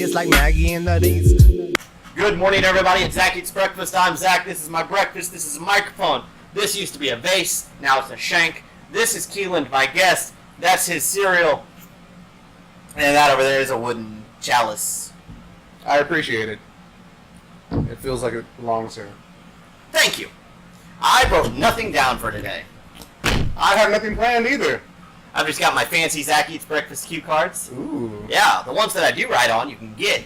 kids like Maggie and Nutties. Good morning, everybody. It's Zach Eats Breakfast. I'm Zach. This is my breakfast. This is a microphone. This used to be a vase. Now it's a shank. This is Keelan, my guest. That's his cereal. And that over there is a wooden chalice. I appreciate it. It feels like it belongs here. Thank you. I wrote nothing down for today. I have nothing planned either. I've just got my fancy Zach Eats Breakfast cue cards. Ooh. Yeah, the ones that I do write on, you can get.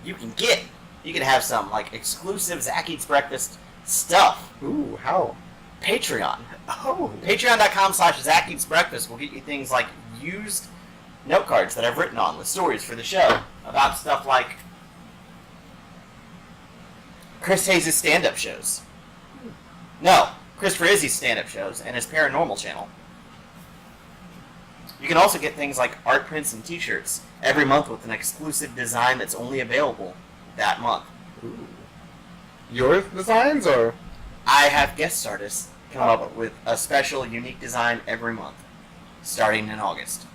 You can have some, like, exclusive Zach Eats Breakfast stuff. Ooh, how? Patreon. Oh. Patreon.com/Zach Eats Breakfast will get you things like used note cards that I've written on with stories for the show about stuff like Chris Hayes' stand-up shows. No, Christopher Izzy's stand-up shows and his paranormal channel. You can also get things like art prints and t-shirts every month with an exclusive design that's only available that month. Ooh. Your designs, or? I have guest artists come up with a special, unique design every month, starting in August.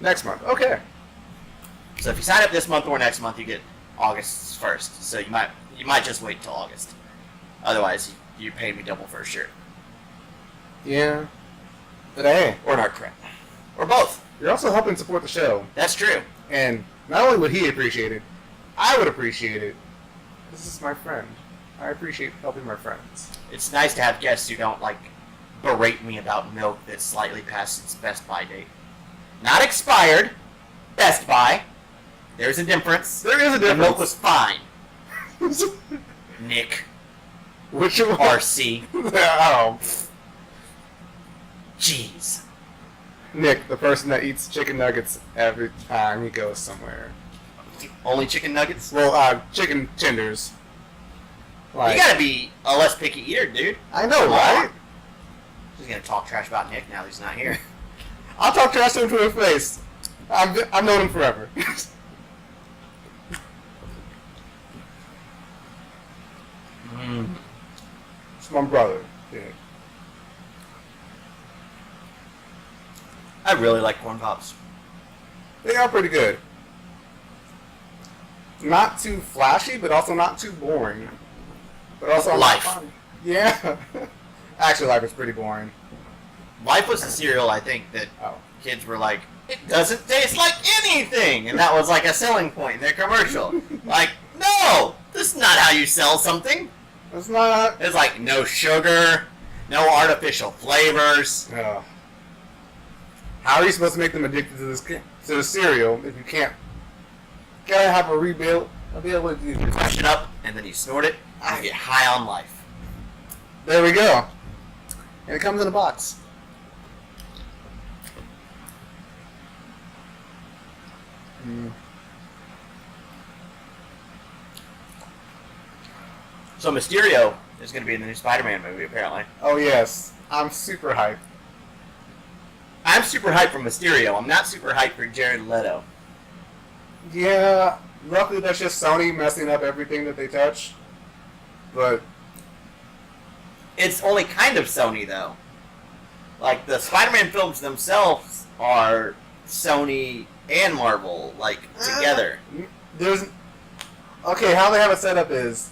Next month. Okay. So if you sign up this month or next month, you get August's first. So you might just wait until August. Otherwise, you pay me double for a shirt. Yeah. But hey, Or an art print. Or both. you're also helping support the show. That's true. And not only would he appreciate it, I would appreciate it. This is my friend. I appreciate helping my friends. It's nice to have guests who don't, like, berate me about milk that's slightly past its best buy date. Not expired. Best buy. There's a difference. There is a The difference. milk was fine. Nick. Which one? RC. Oh. Jeez. Nick, the person that eats chicken nuggets every time he goes somewhere. Only chicken nuggets? Chicken tenders. You gotta be a less picky eater, dude. I know, Come on. right? He's gonna talk trash about Nick now that he's not here. I'll talk trash to him to his face. I've known him forever. It's my brother. Yeah. I really like corn pops. They are pretty good. Not too flashy, but also not too boring. But also Life. fun. Yeah. Actually, life is pretty boring. Life was the cereal, I think, that Oh. kids were like, it doesn't taste like anything! And that was like a selling point in their commercial. Like, no! This is not how you sell something! It's not. It's like, no sugar, no artificial flavors. Oh. How are you supposed to make them addicted to the cereal if you can't? Gotta have a rebuild. I'll be able to do this. Crush it up, and then you snort it, and you get high on life. There we go. And it comes in a box. So Mysterio is going to be in the new Spider-Man movie, apparently. Oh yes, I'm super hyped. I'm super hyped for Mysterio. I'm not super hyped for Jared Leto. Yeah, luckily that's just Sony messing up everything that they touch. But It's only kind of Sony, though. Like, the Spider-Man films themselves are Sony and Marvel, like, together. there's okay. How they have it set up is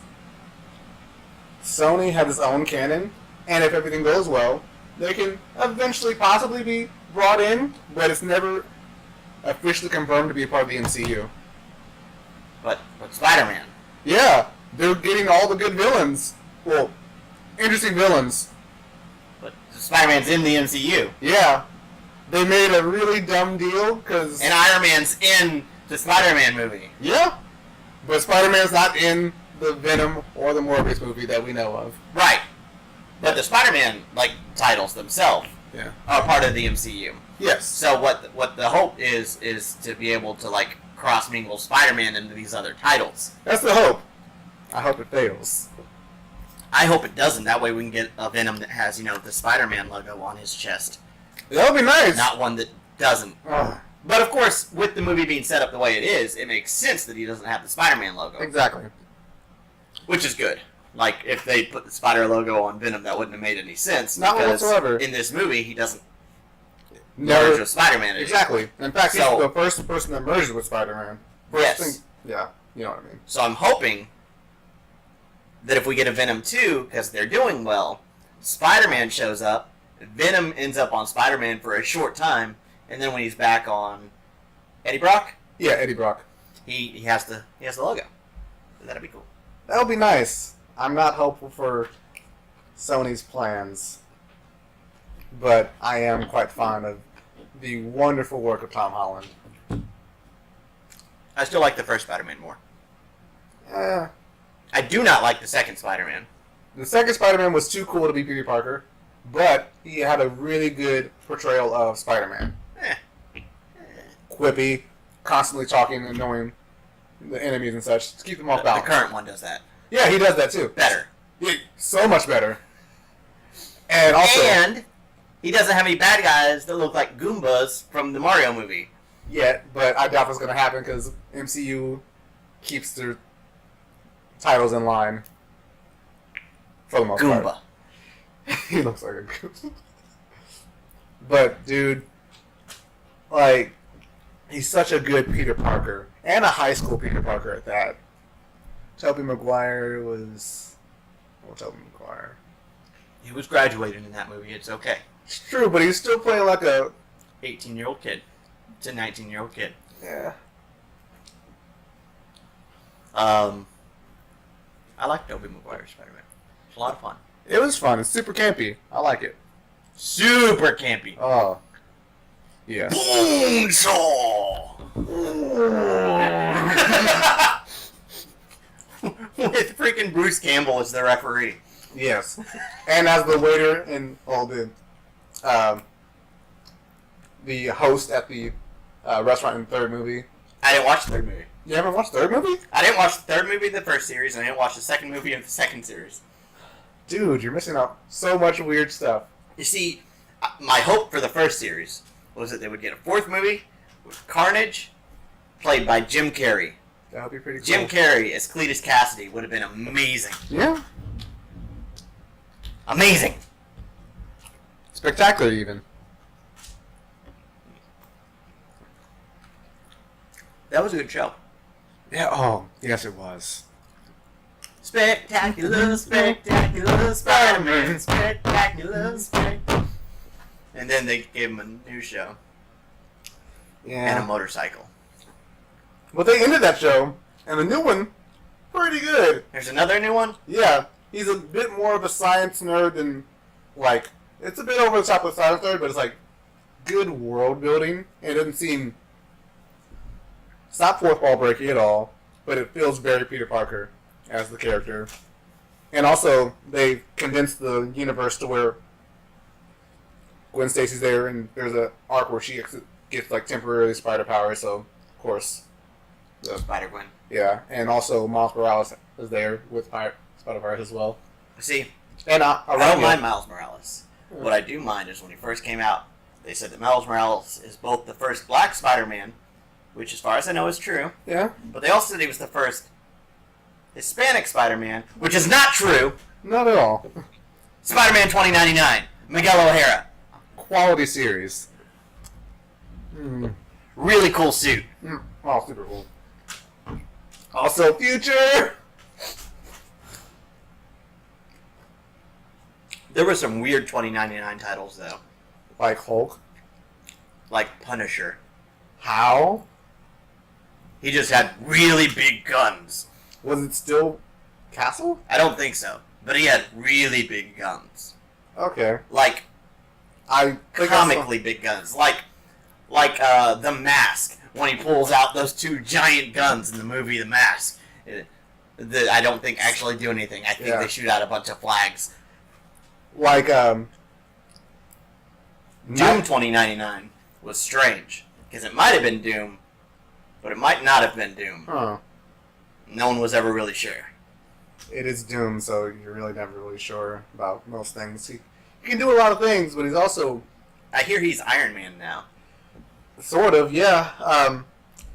Sony has its own canon, and if everything goes well, they can eventually possibly be brought in, but it's never officially confirmed to be a part of the MCU. But Spider-Man. Yeah, they're getting all the good villains. Well, interesting villains. But Spider-Man's in the MCU. Yeah, they made a really dumb deal because And Iron Man's in the Spider-Man movie. yeah, but Spider-Man's not in the Venom or the Morbius movie that we know of. Right. But the Spider-Man, like, titles themselves Yeah. are part of the MCU. Yes. So what the hope is to be able to, like, cross-mingle Spider-Man into these other titles. That's the hope. I hope it fails. I hope it doesn't. That way we can get a Venom that has, the Spider-Man logo on his chest. That would be nice. Not one that doesn't. Ah, But, of course, with the movie being set up the way it is, it makes sense that he doesn't have the Spider-Man logo. exactly. Which is good. Like, if they put the Spider logo on Venom, that wouldn't have made any sense. Not because whatsoever. In this movie, he doesn't Never. merge with Spider-Man. Exactly. In fact, So- he's the first person that merges with Spider-Man. Yes. Yeah, you know what I mean. So I'm hoping that if we get a Venom 2, because they're doing well, Spider-Man shows up, Venom ends up on Spider-Man for a short time, and then when he's back on Eddie Brock, Yeah, Eddie Brock. he has the logo. That'd be cool. That would be nice. I'm not hopeful for Sony's plans, but I am quite fond of the wonderful work of Tom Holland. I still like the first Spider-Man more. Eh, I do not like the second Spider-Man. the second Spider-Man was too cool to be Peter Parker, but he had a really good portrayal of Spider-Man. Quippy, constantly talking and knowing the enemies and such to keep them off The balance. current one does that Yeah, he does that too. better. Yeah, so much better. And also, And he doesn't have any bad guys that look like Goombas from the Mario movie. yet, but I doubt that's going to happen because MCU keeps their titles in line for the most Goomba. part. He looks like a Goomba. But, dude, like, he's such a good Peter Parker, and a high school Peter Parker at that. Tobey Maguire was... Well, Tobey Maguire. He was graduating in that movie. It's okay. It's true, but he's still playing like a... 18-year-old kid. It's a 19-year-old kid. Yeah. I like Tobey Maguire's Spider-Man. It's a lot of fun. It was fun. It's super campy. I like it. Super campy. Oh. Yeah. Bonesaw! With freaking Bruce Campbell as the referee. Yes. And as the waiter and the host at the restaurant in the third movie. I didn't watch the third movie. You haven't watched the third movie? I didn't watch the third movie of the first series, and I didn't watch the second movie of the second series. Dude, you're missing out so much weird stuff. You see, my hope for the first series was that they would get a fourth movie with Carnage, played by Jim Carrey. That would be pretty cool. Jim Carrey as Cletus Cassidy would have been amazing. Yeah. Amazing! Spectacular, even. That was a good show. Yeah, oh, yes it was. Spectacular, spectacular Spider-Man, spectacular, spectacular. And then they gave him a new show and a Yeah. motorcycle. Well, they ended that show, and the new one, pretty good. There's another new one? Yeah, he's a bit more of a science nerd than, like, it's a bit over the top of the science nerd, but it's, like, good world building. And it doesn't seem, it's not fourth wall breaking at all, but it feels very Peter Parker as the character. And also, they condensed the universe to where Gwen Stacy's there, and there's an arc where she gets, like, temporarily spider powers, so, of course, Spider-Gwen. yeah. And also, Miles Morales is there with spider powers as well. See, And I around don't you. mind Miles Morales. What I do mind is when he first came out, they said that Miles Morales is both the first black Spider-Man, which as far as I know is true, Yeah? but they also said he was the first Hispanic Spider-Man, which is not true. Not at all. Spider-Man 2099, Miguel O'Hara. Quality series. Really cool suit. Oh, super cool. Also, Future! There were some weird 2099 titles, though. Like Hulk. Like Punisher. How? He just had really big guns. Was it still Castle? I don't think so. But he had really big guns. Okay. Like, I think comically big guns. Like The Mask, when he pulls out those two giant guns in the movie The Mask. That I don't think actually do anything. I think Yeah. they shoot out a bunch of flags. Like, Doom 2099 was strange. Because it might have been Doom, but it might not have been Doom. Huh. No one was ever really sure. It is Doom, so you're really never really sure about most things. He can do a lot of things, but he's also I hear he's Iron Man now. sort of, yeah.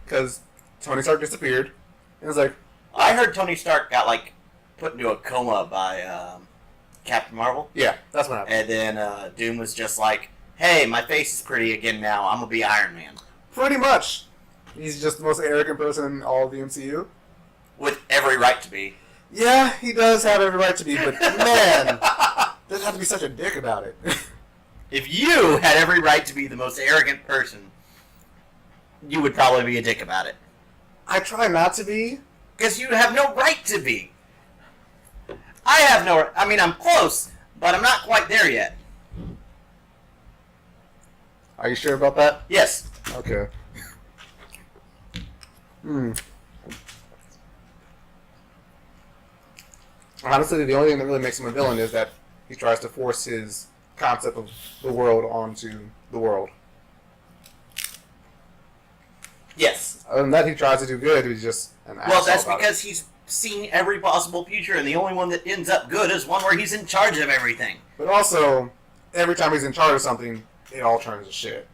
Because Tony Stark disappeared. And it's like, I heard Tony Stark got, like, put into a coma by Captain Marvel. yeah, that's what happened. And then Doom was just like, hey, my face is pretty again now. I'm going to be Iron Man. Pretty much. He's just the most arrogant person in all of the MCU. With every right to be. Yeah, he does have every right to be, but man, doesn't have to be such a dick about it. If you had every right to be the most arrogant person, you would probably be a dick about it. I try not to be. Because you have no right to be. I have no... I mean, I'm close, but I'm not quite there yet. Are you sure about that? Yes. Okay. Honestly, the only thing that really makes him a villain is that he tries to force his concept of the world onto the world. Yes. Other than that, he tries to do good. He's just an asshole. Well, that's about because he's seen every possible future, and the only one that ends up good is one where he's in charge of everything. But also, every time he's in charge of something, it all turns to shit.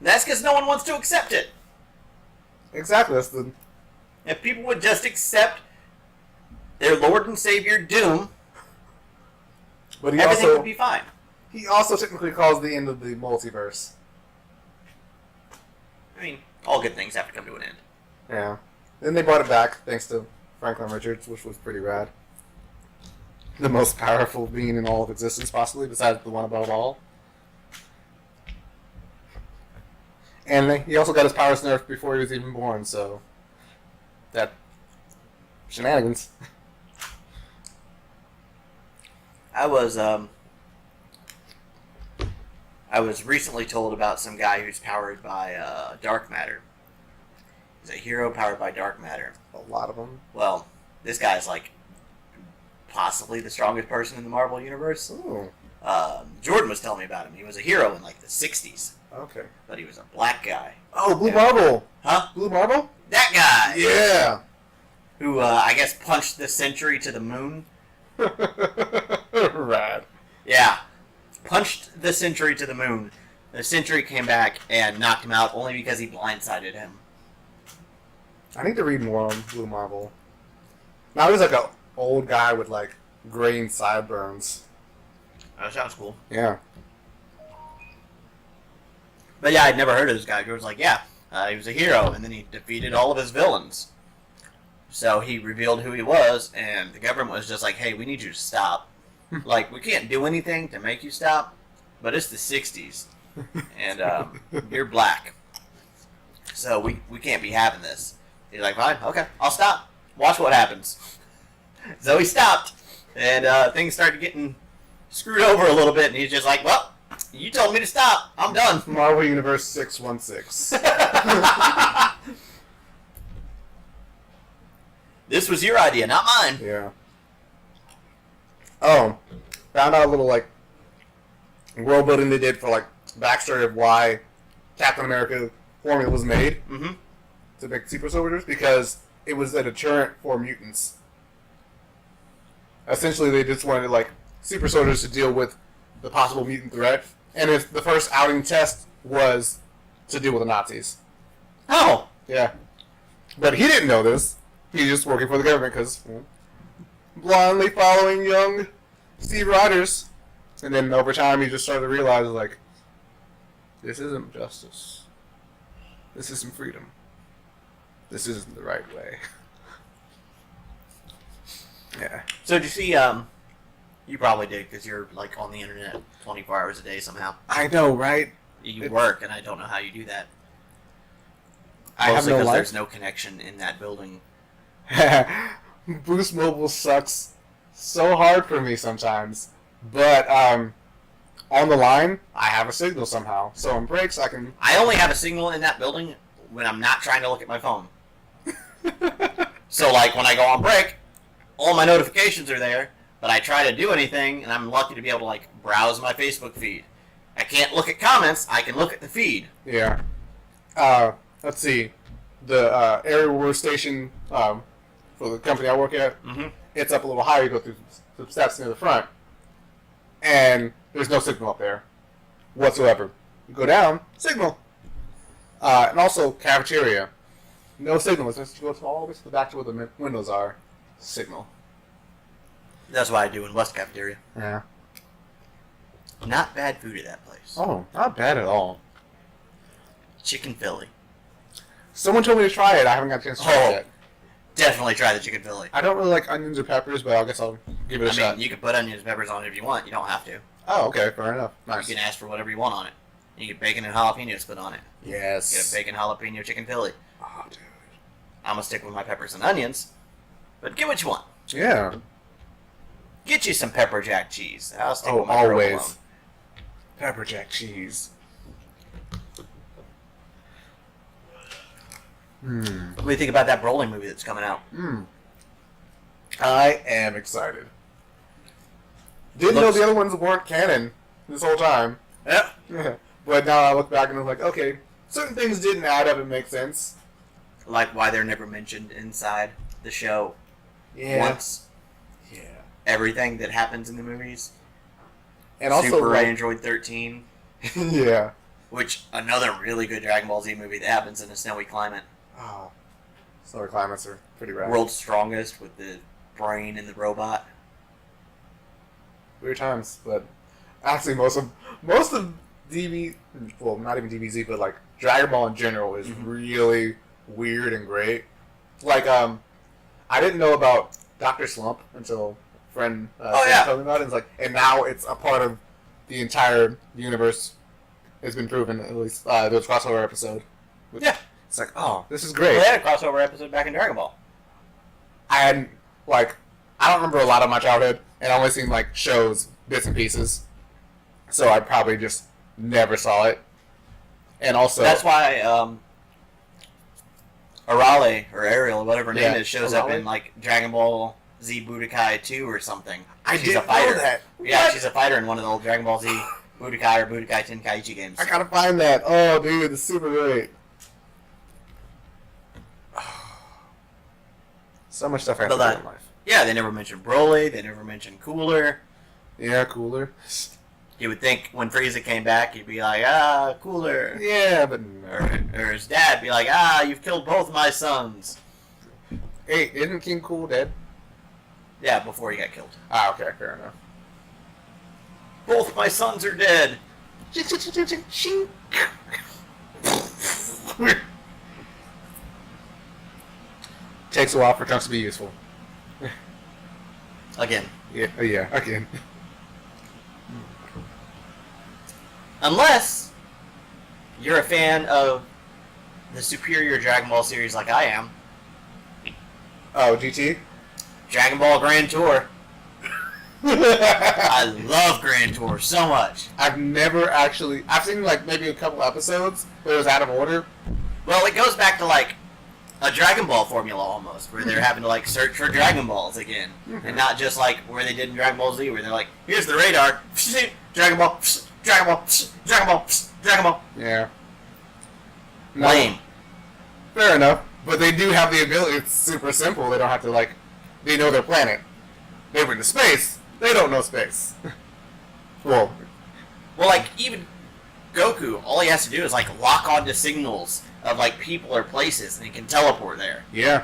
That's because no one wants to accept it. Exactly. That's the. If people would just accept their Lord and Savior Doom, But he everything also would be fine. he also technically calls the end of the multiverse. I mean, all good things have to come to an end. Yeah. Then they brought it back thanks to Franklin Richards, which was pretty rad. The most powerful being in all of existence, possibly, besides the one above all. And he also got his powers nerfed before he was even born, so that shenanigans. I was recently told about some guy who's powered by dark matter. He's a hero powered by dark matter. A lot of them. Well, this guy's like possibly the strongest person in the Marvel universe. Ooh. Jordan was telling me about him. He was a hero in like the 60s, Okay. but he was a black guy. Oh, Blue Yeah. Marble. Huh? Blue Marble? That guy! Yeah. Who, I guess, punched the Sentry to the moon. Rad. Yeah. Punched the Sentry to the moon. The Sentry came back and knocked him out only because he blindsided him. I need to read more on Blue Marble. Now he's like an old guy with like graying sideburns. That sounds cool. Yeah. But yeah, I'd never heard of this guy. George was like, yeah, he was a hero, and then he defeated all of his villains. So he revealed who he was, and the government was just like, hey, we need you to stop. Like, we can't do anything to make you stop, but it's the 60s, and you're black. So we can't be having this. He's like, fine, okay, I'll stop. Watch what happens. So he stopped, and things started getting screwed over a little bit, and he's just like, well, you told me to stop. I'm done. Marvel Universe 616. This was your idea, not mine. Yeah. Oh, found out a little like world building they did for like backstory of why Captain America formula was made Mm-hmm. to make super soldiers, because it was a deterrent for mutants. Essentially, they just wanted like super soldiers to deal with the possible mutant threat, and if the first outing test was to deal with the Nazis. Oh, Yeah, but he didn't know this. He was just working for the government because blindly following young Steve Rogers, and then over time he just started to realize like, this isn't justice. This isn't freedom. This isn't the right way. Yeah. so did you see? You probably did because you're like on the internet 24 hours a day somehow. I know, right? You work, and I don't know how you do that. I have Mostly no 'cause life. there's no connection in that building. Boost Mobile sucks so hard for me sometimes, but on the line I have a signal somehow. So on breaks I can. I only have a signal in that building when I'm not trying to look at my phone. So like when I go on break, all my notifications are there, but I try to do anything, and I'm lucky to be able to like browse my Facebook feed. I can't look at comments. I can look at the feed. Yeah. Let's see. The area we're stationed for the company I work at, Mm-hmm. it's up a little higher. You go through some steps near the front, and there's no signal up there whatsoever. You go down, signal. And also cafeteria, no signal. It's just you go all the way to the back to where the windows are, signal. That's what I do in West Cafeteria. Yeah. Not bad food at that place. Oh, not bad at all. Chicken Philly. Someone told me to try it. I haven't got a chance to try it yet. Definitely try the chicken Philly. I don't really like onions or peppers, but I guess I'll give it a I shot. mean, you can put onions and peppers on it if you want. You don't have to. Oh, okay, fair enough. Nice. You can ask for whatever you want on it. You get bacon and jalapenos put on it. Yes. Get a bacon jalapeno chicken Philly. Oh, dude. I'm gonna stick with my peppers and onions, but get what you want. Yeah. Get you some pepper jack cheese. I'll stick Oh, with my always. provolone. Pepper jack cheese. What do you think about that Brolin movie that's coming out? I am excited. Didn't know the other ones weren't canon this whole time. Yep. Yeah. But now I look back and I'm like, okay, certain things didn't add up and make sense. Like why they're never mentioned inside the show once. Yeah. Everything that happens in the movies. And also, Super like, Android 13, yeah. which another really good Dragon Ball Z movie that happens in a snowy climate. Oh, solar climates are pretty rad. World's Strongest with the brain and the robot. Weird times, but actually most of DB, well, not even DBZ, but like Dragon Ball in general is really weird and great. Like, I didn't know about Dr. Slump until a friend told me about it. It's like, and now it's a part of the entire universe. It's been proven, at least there was a crossover episode. Yeah. It's like, oh, this is great. Well, they had a crossover episode back in Dragon Ball. I hadn't, like, I don't remember a lot of my childhood, and I only seen, like, shows, bits and pieces. So I probably just never saw it. And also... That's why Arale, or Ariel, or whatever her name is, shows up in, like, Dragon Ball Z Budokai 2 or something. I she's didn't a fighter. know that. Yeah, What? she's a fighter in one of the old Dragon Ball Z Budokai or Budokai Tenkaichi games. I gotta find that. Oh, dude, it's super great. So much stuff I have to do in life. Yeah, they never mentioned Broly, they never mentioned Cooler. Yeah, Cooler. You would think when Frieza came back, he'd be like, Cooler. Yeah, but no. Or his dad be like, you've killed both my sons. Hey, isn't King Cool dead? Yeah, before he got killed. Ah, okay, fair enough. Both my sons are dead. Takes a while for Trunks to be useful. Again. Yeah, again. Unless you're a fan of the superior Dragon Ball series like I am. Oh, GT? Dragon Ball Grand Tour. I love Grand Tour so much. I've never actually... I've seen, like, maybe a couple episodes, but it was out of order. Well, it goes back to, like, a Dragon Ball formula almost, where they're having to, like, search for Dragon Balls again. And not just, like, where they did in Dragon Ball Z, where they're like, here's the radar. Dragon Ball, Dragon Ball, Dragon Ball, Dragon Ball. Yeah. No, Lame. fair enough. But they do have the ability. It's super simple. They don't have to, like... They know their planet. They went to space. They don't know space. Well, like, even Goku, all he has to do is, like, lock onto signals of, like, people or places, and he can teleport there. yeah.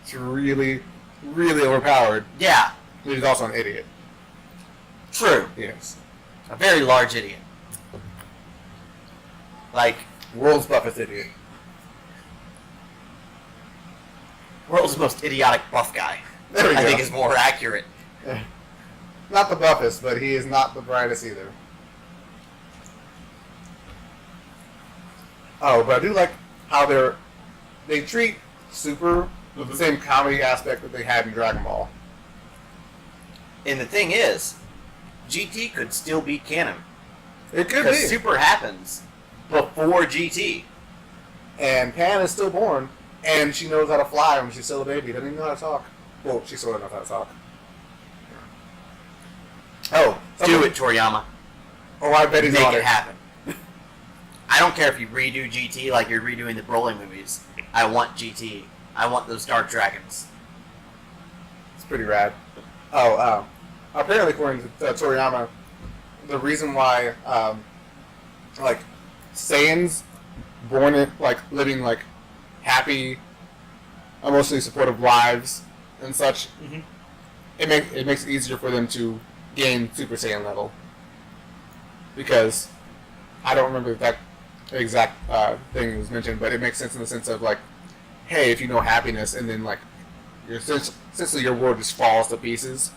It's really, really overpowered. Yeah, He's also an idiot. true. Yes. A very large idiot. Like, World's buffest idiot. world's most idiotic buff guy. There we I go. think is more accurate. Not the buffest, but he is not the brightest either. Oh, but I do like how they treat Super with the same comedy aspect that they had in Dragon Ball. And the thing is, GT could still be canon. It could be. Because Super happens before GT. And Pan is still born, and she knows how to fly when she's still a baby. Doesn't even know how to talk. Well, she sort of knows how to talk. Oh, Do it, Toriyama. Oh, I bet he's Make on it it. happen. I don't care if you redo GT like you're redoing the Broly movies. I want GT. I want those Dark Dragons. It's pretty rad. Oh, apparently according to Toriyama, the reason why, like, Saiyans born in, like, living, like, happy, emotionally supportive lives and such, it makes it easier for them to gain Super Saiyan level. Because I don't remember that exact thing was mentioned, but it makes sense in the sense of like, hey, if you know happiness, and then like, essentially your world just falls to pieces.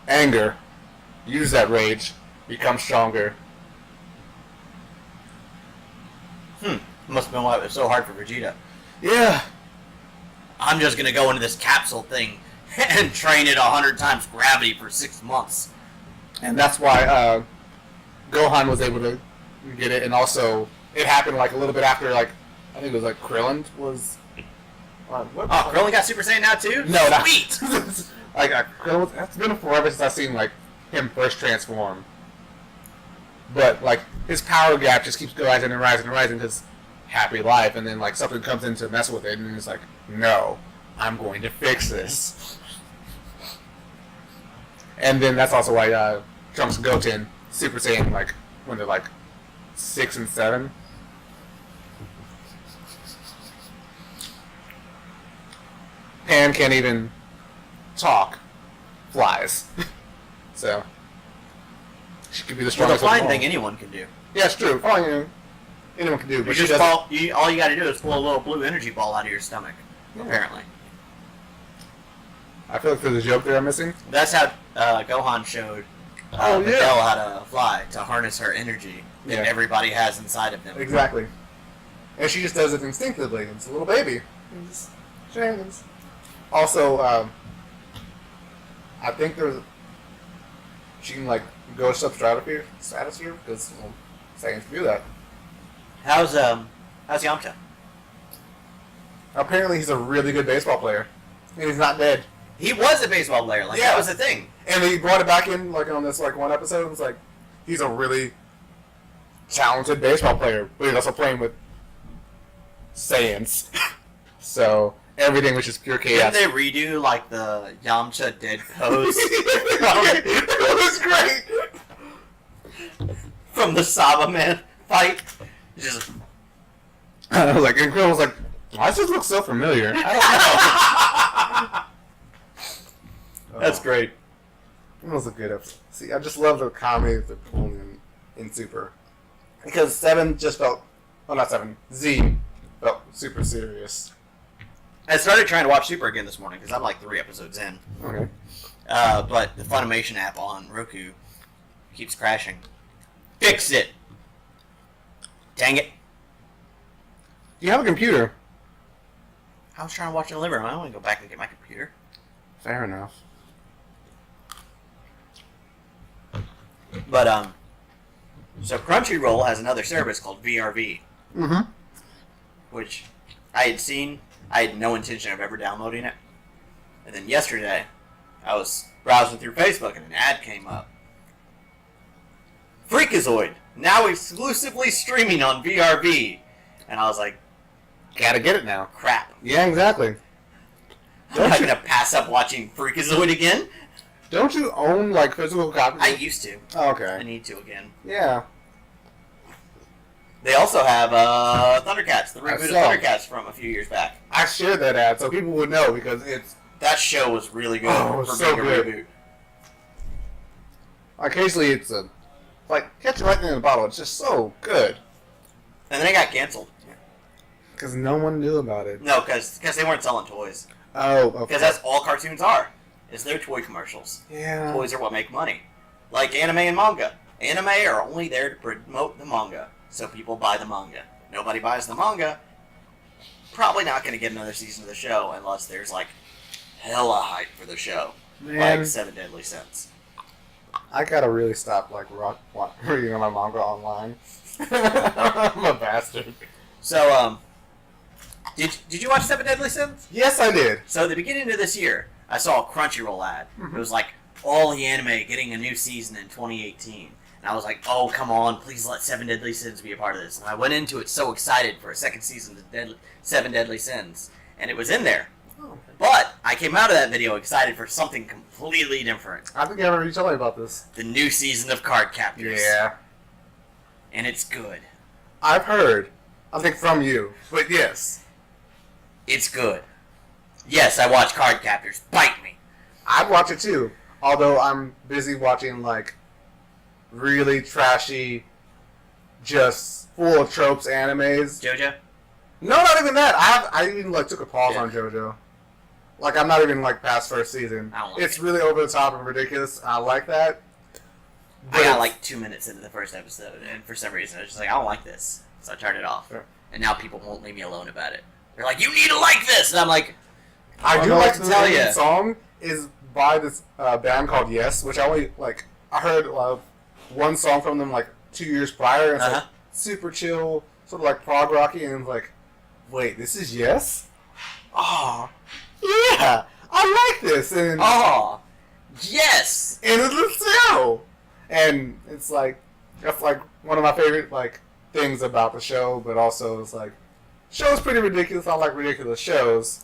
Anger, use that rage, become stronger. Must have been why it was so hard for Vegeta. Yeah. I'm just gonna go into this capsule thing and train it 100 times gravity for 6 months. And that's why Gohan was able to get it, and also it happened like a little bit after, like, I think it was like Krillin was. What? Oh, Krillin got Super Saiyan now too? No, not Sweet! like Krillin, it's been forever since I've seen like him first transform. But like his power gap just keeps rising and rising and rising because happy life, and then like something comes in to mess with it, and it's like, no, I'm going to fix this. And then that's also why Trunks and Goten Super Saiyan like when they're like 6 and 7. Pan can't even talk. Flies. So she could be the Well, the strongest. flying of them all. thing anyone can do. Yeah, it's true. Flying, anyone can do. You But just she doesn't. all you gotta do is pull a little blue energy ball out of your stomach, apparently. I feel like there's a joke there I'm missing. That's how Gohan showed Miguel how to fly, to harness her energy that Yeah. everybody has inside of them. Exactly. And she just does it instinctively. It's a little baby. It's shenanigans. Also, I think she can like go stratosphere because Saiyans do that. How's Yamcha? Apparently, he's a really good baseball player, and he's not dead. He was a baseball player, like Yeah. that was the thing. And he brought it back in like on this like one episode. And it's like he's a really talented baseball player, but he's also playing with Saiyans. So everything was just pure chaos. Didn't they redo like the Yamcha dead pose It was great. from the Saba Man fight? Just I was like, and Krillin was like, why does this look so familiar? I don't know. that's great. It was a good episode. See, I just love the comedy that they're pulling in Super. Because 7 just felt, well, not 7, Z felt super serious. I started trying to watch Super again this morning because I'm like 3 episodes in. Okay. But the Funimation app on Roku keeps crashing. Fix it! Dang it. You have a computer. I was trying to watch it in the living room. I want to go back and get my computer. Fair enough. But, so Crunchyroll has another service called VRV, Mm-hmm. which I had seen. I had no intention of ever downloading it. And then yesterday, I was browsing through Facebook and an ad came up. Freakazoid, now exclusively streaming on VRV. And I was like, Gotta get it now. crap. Yeah, exactly. I'm not going to pass up watching Freakazoid again. Don't you own, like, physical copies? I used to. Oh, I okay. need to again. Yeah. They also have Thundercats, the I reboot of saw. Thundercats from a few years back. I shared that ad so people would know because it's, That show was really good Oh, for so being a good. reboot. occasionally it's a, like, catching lightning in a bottle. It's just so good. And then it got canceled. Because no one knew about it. No, because they weren't selling toys. Oh, okay. Because that's all cartoons are. Is their toy commercials. Yeah. Toys are what make money. Like anime and manga. Anime are only there to promote the manga, so people buy the manga. If nobody buys the manga, probably not going to get another season of the show unless there's like hella hype for the show. Man, Like Seven Deadly Sins. I gotta really stop, like, reading my manga online. I'm a bastard. So, did you watch Seven Deadly Sins? Yes, I did. So at the beginning of this year, I saw a Crunchyroll ad. It was like, all the anime getting a new season in 2018. And I was like, oh, come on, please let Seven Deadly Sins be a part of this. And I went into it so excited for a second season of Seven Deadly Sins. And it was in there. Oh, But I came out of that video excited for something completely different. I think I remember you telling me about this. The new season of Card Captors. Yeah. And it's good. I've heard. I think from you. But yes. It's good. Yes, I watch Card Captors. Bite me. I'd watch it too. Although I'm busy watching, like, really trashy just full of tropes animes. JoJo? No, not even that. I even like took a pause Yeah. on JoJo. Like I'm not even like past first season. I don't like It's it. really over the top and ridiculous. I like that. I got like 2 minutes into the first episode, and for some reason I was just like, I don't like this, so I turned it off. Yeah. And now people won't leave me alone about it. They're like, you need to like this, and I'm like, I don't do know like what the to tell main ya. song is by this band called Yes, which I only like. I heard one song from them like 2 years prior, and it's like Uh-huh. super chill, sort of like prog rocky, and it's like, wait, this is Yes? Oh, yeah, I like this, and oh, yes. and it's the show, and it's like that's like one of my favorite like things about the show, but also it's like show's pretty ridiculous. I like ridiculous shows.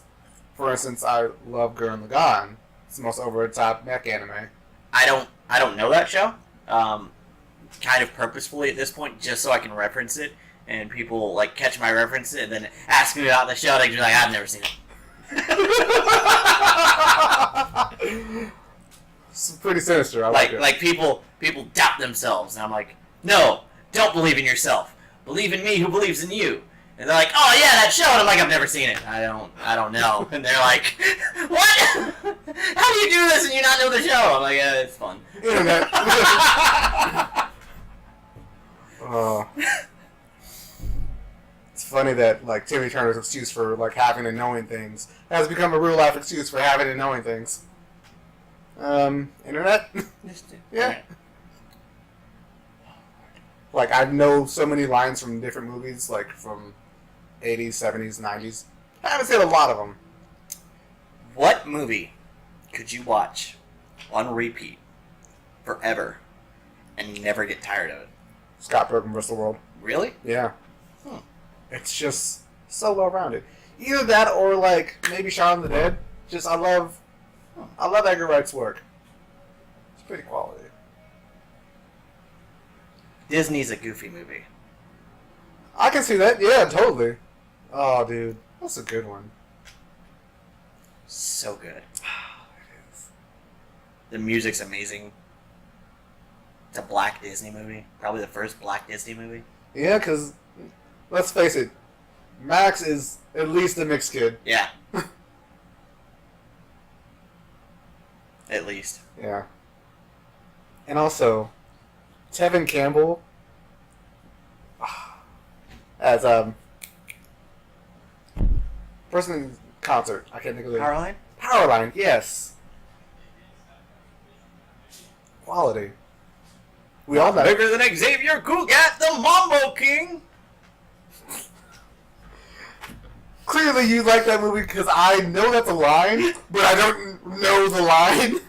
For instance, I love Gurren Lagann. It's the most over the top mech anime. I don't know that show. Kind of purposefully at this point, just so I can reference it, and people like catch my reference and then ask me about the show. And they're like, I've never seen it. It's pretty sinister. I like it. Like people doubt themselves, and I'm like, no, don't believe in yourself. Believe in me, who believes in you. And they're like, oh yeah, that show. And I'm like, I've never seen it. I don't know. And they're like, what? How do you do this and you not know the show? I'm like, it's fun. Internet. Oh. It's funny that like Timmy Turner's excuse for like having and knowing things has become a real life excuse for having and knowing things. Internet. Yeah. Like I know so many lines from different movies, like from 80s, 70s, 90s. I haven't seen a lot of them. What movie could you watch on repeat forever and never get tired of it? Scott Pilgrim vs. the World. Really? Yeah. Hmm. It's just so well rounded. Either that or like maybe Shaun of the Dead. Just I love Edgar Wright's work. It's pretty quality. Disney's a goofy movie. I can see that. Yeah, totally. Oh, dude, that's a good one. So good. The music's amazing. It's a black Disney movie. Probably the first black Disney movie. Yeah, because let's face it, Max is at least a mixed kid. Yeah. At least. Yeah. And also, Tevin Campbell as person in concert. I can't think of it. Powerline? Powerline, yes. Quality. We all know. Bigger than Xavier Cugat, the Mambo King. Clearly, you like that movie because I know that's a line, but I don't know the line.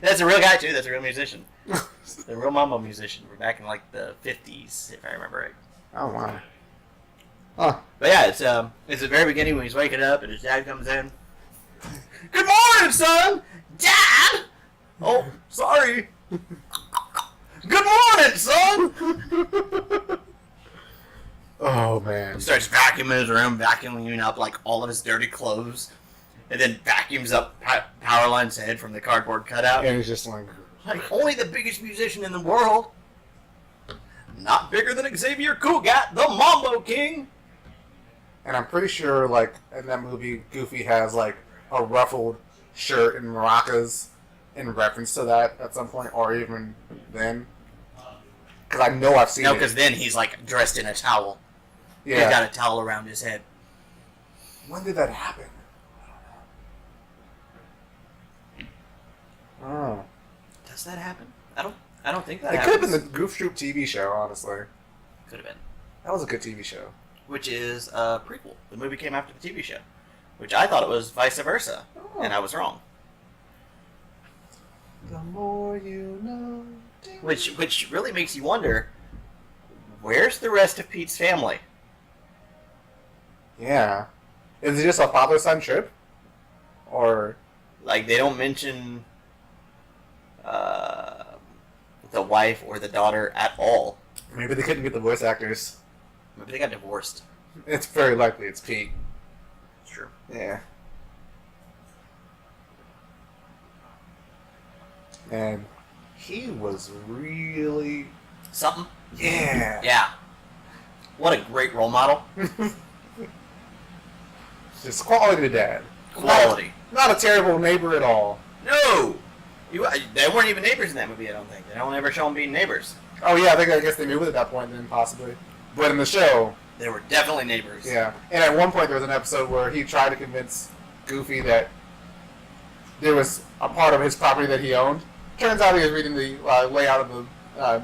That's a real guy too. That's a real musician. The real mambo musician. We're back in like the 50s, if I remember right. Oh wow. Huh. But yeah, it's the very beginning when he's waking up and his dad comes in. Good morning, son. Dad. Oh, sorry. Good morning, son. Oh man. He starts vacuuming his room, vacuuming up like all of his dirty clothes, and then vacuums up Powerline's head from the cardboard cutout. And it's just like. Like, only the biggest musician in the world. Not bigger than Xavier Cugat, the Mambo King. And I'm pretty sure, like, in that movie, Goofy has, like, a ruffled shirt and maracas in reference to that at some point, or even then. Because I know I've seen No, it. because then he's like dressed in a towel. Yeah. He's got a towel around his head. When did that happen? Oh. Does that happen? I don't think that It could have happens. been the Goof Troop TV show, honestly. Could have been. That was a good TV show. Which is a prequel. The movie came after the TV show. Which I thought it was vice versa. Oh. And I was wrong. The more you know. Which really makes you wonder, where's the rest of Pete's family? Yeah. Is it just a father-son trip? Or... Like, they don't mention the wife or the daughter at all. maybe they couldn't get the voice actors. Maybe they got divorced. It's very likely it's Pete. It's true. Yeah. And he was really something. Yeah. Yeah. What a great role model. Just quality dad. Quality. Not a terrible neighbor at all. No! They weren't even neighbors in that movie, I don't think. They don't ever show them being neighbors. Oh yeah, I guess they knew it at that point then, possibly. But in the show, They were definitely neighbors. yeah. And at one point there was an episode where he tried to convince Goofy that there was a part of his property that he owned. Turns out he was reading the layout of the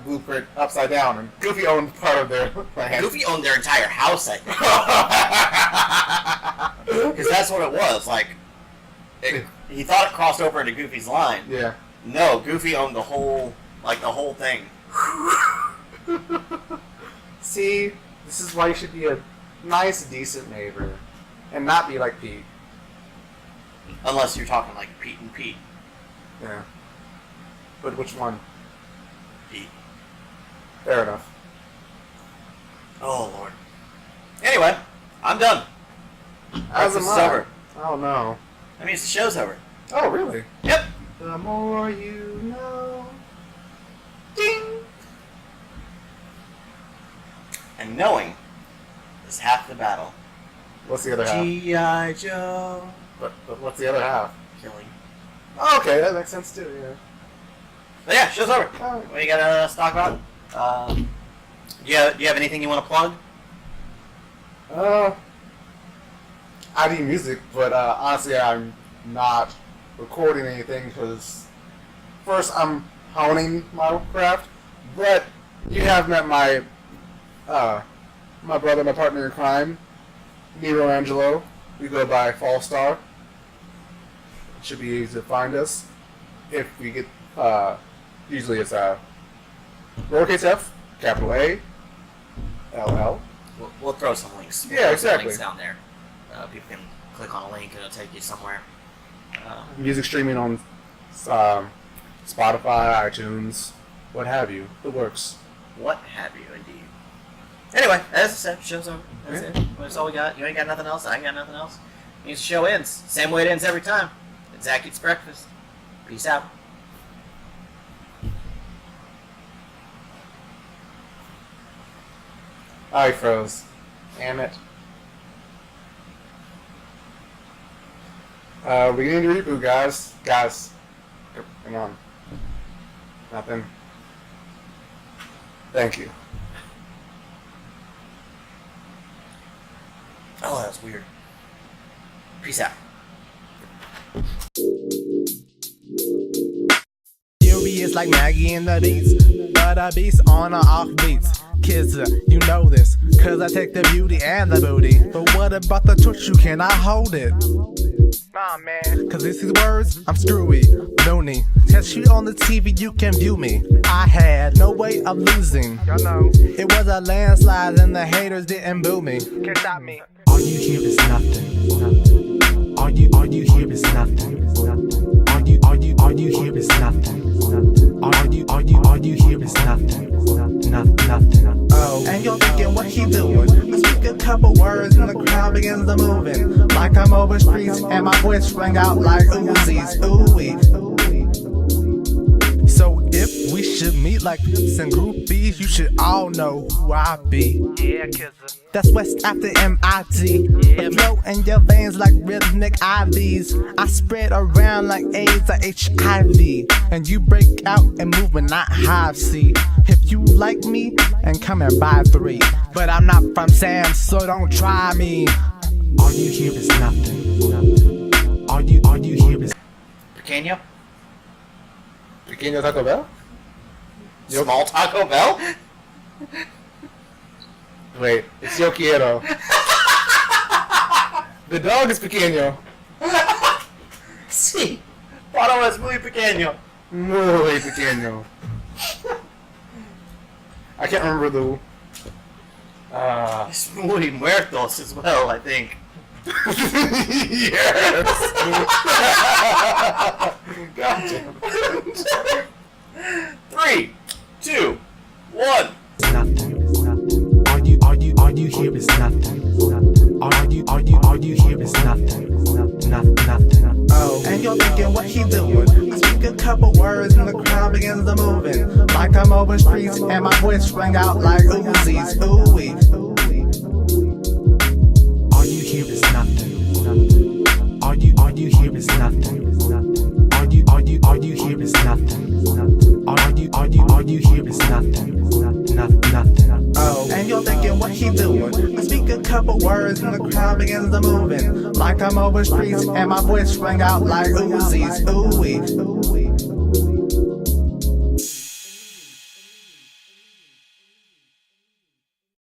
blueprint upside down, and Goofy owned part of their land. Goofy owned their entire house, I think. Because that's what it was. Like, he thought it crossed over into Goofy's line. Yeah. No, Goofy owned the whole thing. See, this is why you should be a nice, decent neighbor, and not be like Pete. Unless you're talking like Pete and Pete. Yeah. But which one? Pete. Fair enough. Oh, Lord. Anyway, I'm done. As am Breakfast is I. over. Oh no. That means the show's over. Oh really? Yep. The more you know. Ding. And knowing is half the battle. What's the other half? G.I. Joe. But what's the other half? Killing. Oh, okay, that makes sense too. Yeah. But yeah, show's over. Oh. What you got to talk about? Do you have anything you want to plug? I do music, but honestly, I'm not recording anything because first I'm honing my craft. But you have met my brother, my partner in crime, Nero Angelo. We go by Fallstar. It should be easy to find us if we get. Usually it's lowercase f, capital A, LL. We'll throw some links. Yeah, We'll throw some exactly. links down there. People can click on a link and it'll take you somewhere. Music streaming on Spotify, iTunes, what have you. It works. What have you, indeed. Anyway, as I said, show's over. That's Yeah. it. That's all we got. You ain't got nothing else. I ain't got nothing else. Means the show ends. Same way it ends every time. It's Zach Eats Breakfast. Peace out. I froze. Damn it. We're getting to reboot, guys. Guys. Come on. Nothing. Thank you. Oh, that was weird. Peace out. Furious like Maggie in the beats, but a beast on or off beats. Kids, you know this, cause I take the beauty and the booty. But what about the torch? You cannot hold it. Nah, man. Cause this is words, I'm screwy, loony. Catch you on the TV, you can view me. I had no way of losing. Y'all know. It was a landslide and the haters didn't boo me. Can't stop me. All you hear is nothing. All you hear is nothing. All you hear is nothing. All you hear is nothing. Nothing. Oh, and you're thinking what he doing? I speak a couple words and the crowd begins to moving. Like I'm over streets and my voice rang out like Uzis. Ooh-wee. So if we should meet like peeps and groupies, you should all know who I be. Yeah, cause that's West after MIT. The flow in your veins like rhythmic IVs. I spread around like AIDS or HIV. And you break out in movement, not hive C. If you like me, and come and buy 3. But I'm not from Sam, so don't try me. All you hear is nothing. All you hear is Pequeño? Pequeño Taco Bell? Small Taco Bell? Wait, it's Yo Quiero. The dog is Pequeño. Sí. Paro es muy pequeño. Muy Pequeño. I can't remember the. Es muy muertos as well, I think. Yes! Gotcha. 3, 2, 1. nothing. All you hear is nothing. All you hear is nothing. Nothing. Oh, and you're thinking what he doing? I speak a a couple words and the crowd begins to moving. Like I'm over streets and my voice rang out like Uzis. Ooh-wee. All you hear is nothing. All you hear is nothing. All you hear is nothing. All you hear is nothing. Nothing. Oh, and you're thinking what he doing? I speak a couple words and the crowd begins to moving. Like I'm over streets and my voice rang out like Uzis. Ooh-wee.